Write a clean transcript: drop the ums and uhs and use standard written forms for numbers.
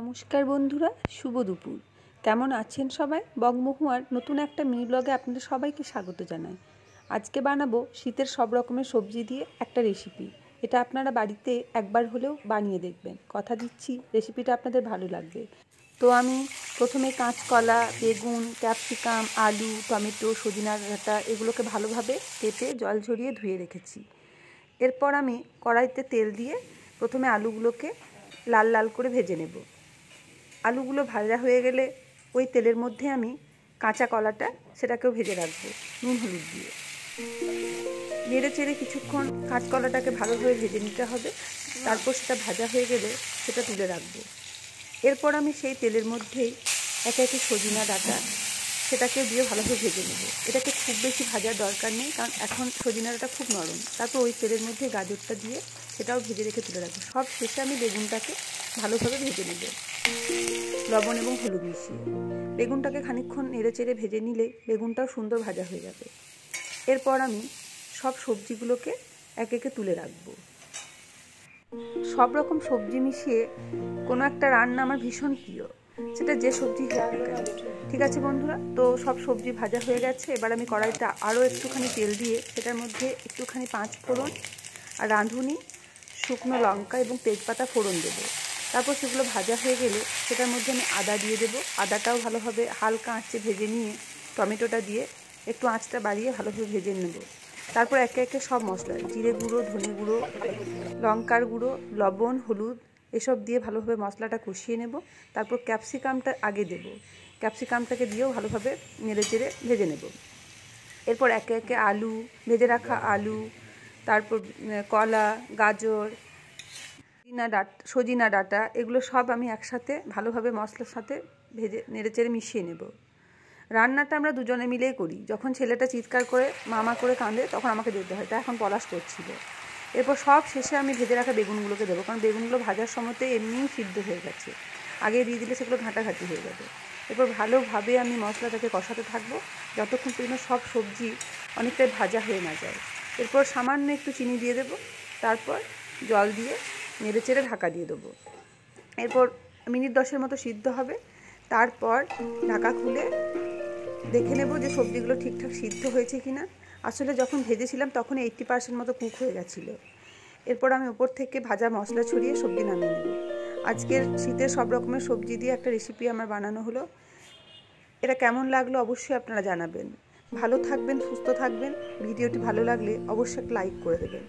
নমস্কার বন্ধুরা, শুভ দুপুর। কেমন আছেন সবাই? বগমহুয়ার নতুন একটা মিনি ব্লগে আপনাদের সবাইকে স্বাগত জানাই। আজকে বানাবো শীতের সব রকমের সবজি দিয়ে একটা রেসিপি। এটা আপনারা বাড়িতে একবার হলেও বানিয়ে দেখবেন, কথা দিচ্ছি রেসিপিটা আপনাদের ভালো লাগবে। তো আমি প্রথমে কাঁচকলা, বেগুন, ক্যাপসিকাম, আলু, টমেটো, সজনা ডাঁটা এগুলোকে ভালোভাবে কেটে জল ঝরিয়ে ধুয়ে রেখেছি। এরপর আমি কড়াইতে তেল দিয়ে প্রথমে আলুগুলোকে লাল লাল করে ভেজে নেব। আলুগুলো ভাজা হয়ে গেলে ওই তেলের মধ্যে আমি কাঁচা কলাটা সেটাকেও ভেজে রাখবো নুন হলুদ দিয়ে। নেড়ে চেড়ে কিছুক্ষণ কাঁচকলাটাকে ভালোভাবে ভেজে নিতে হবে। তারপর সেটা ভাজা হয়ে গেলে সেটা তুলে রাখবো। এরপর আমি সেই তেলের মধ্যেই একে একে সজনা ডাঁটা সেটাকেও দিয়ে ভালোভাবে ভেজে নেব। এটাকে খুব বেশি ভাজার দরকার নেই, কারণ এখন সজনা ডাঁটা খুব নরম। তারপর ওই তেলের মধ্যে গাজরটা দিয়ে সেটাও ভেজে রেখে তুলে রাখবো। সব শেষে আমি বেগুনটাকে ভালোভাবে ভেজে নেব লবণ এবং হলুদ মিশিয়ে। বেগুনটাকে খানিকক্ষণ নেড়ে চেড়ে ভেজে নিলে বেগুনটাও সুন্দর ভাজা হয়ে যাবে। এরপর আমি সব সবজিগুলোকে একে একে তুলে রাখবো। সব রকম সবজি মিশিয়ে কোনো একটা রান্না আমার ভীষণ প্রিয়, সেটা যে সবজি হোক না কেন। ঠিক আছে বন্ধুরা, তো সব সবজি ভাজা হয়ে গেছে। এবার আমি কড়াইতে আরও একটুখানি তেল দিয়ে সেটার মধ্যে একটুখানি 5 ফোড়ন আর রাঁধুনি, শুকনো লঙ্কা এবং তেজপাতা ফোড়ন দেবো। তারপর সেগুলো ভাজা হয়ে গেলে সেটার মধ্যে আমি আদা দিয়ে দেবো। আদাটাও ভালোভাবে হালকা আঁচে ভেজে নিয়ে টমেটোটা দিয়ে একটু আঁচটা বাড়িয়ে ভালোভাবে ভেজে নেব। তারপর একে একে সব মশলা, জিরে গুঁড়ো, ধনে গুঁড়ো, লঙ্কার গুঁড়ো, লবণ, হলুদ এসব দিয়ে ভালোভাবে মশলাটা কষিয়ে নেব। তারপর ক্যাপসিকামটা আগে দেব। ক্যাপসিকামটাকে দিয়েও ভালোভাবে নেড়ে চেড়ে ভেজে নেব। এরপর একে একে আলু, ভেজে রাখা আলু, তারপর কলা, গাজর, সজনা ডাঁটা এগুলো সব আমি একসাথে ভালোভাবে মশলার সাথে ভেজে নেড়ে চেড়ে মিশিয়ে নেব। রান্নাটা আমরা দুজনে মিলেই করি। যখন ছেলেটা চিৎকার করে মামা করে কাঁদে তখন আমাকে যেতে হয়, তা এখন পলাশ করছিল। এরপর সব শেষে আমি ভেজে রাখা বেগুনগুলোকে দেবো, কারণ বেগুনগুলো ভাজার সময়তে এমনিই সিদ্ধ হয়ে গেছে। আগে দিয়ে দিলে সেগুলো ঘাঁটাঘাঁটি হয়ে যাবে। এরপর ভালোভাবে আমি মশলাটাকে কষাতে থাকবো যতক্ষণ পর্যন্ত সব সবজি অনেকটাই ভাজা হয়ে না যায়। এরপর সামান্য একটু চিনি দিয়ে দেবো। তারপর জল দিয়ে নেড়ে চেড়ে ঢাকা দিয়ে দেবো। এরপর মিনিট 10-এর মতো সিদ্ধ হবে। তারপর ঢাকা খুলে দেখে নেব যে সবজিগুলো ঠিকঠাক সিদ্ধ হয়েছে কিনা। আসলে যখন ভেজেছিলাম তখন 80% মতো কুক হয়ে গেছিলো। এরপর আমি ওপর থেকে ভাজা মশলা ছড়িয়ে সবজি নামিয়ে নেব। আজকের শীতের সব রকমের সবজি দিয়ে একটা রেসিপি আমার বানানো হলো। এটা কেমন লাগলো অবশ্যই আপনারা জানাবেন। ভালো থাকবেন, সুস্থ থাকবেন। ভিডিওটি ভালো লাগলে অবশ্যই একটা লাইক করে দেবেন।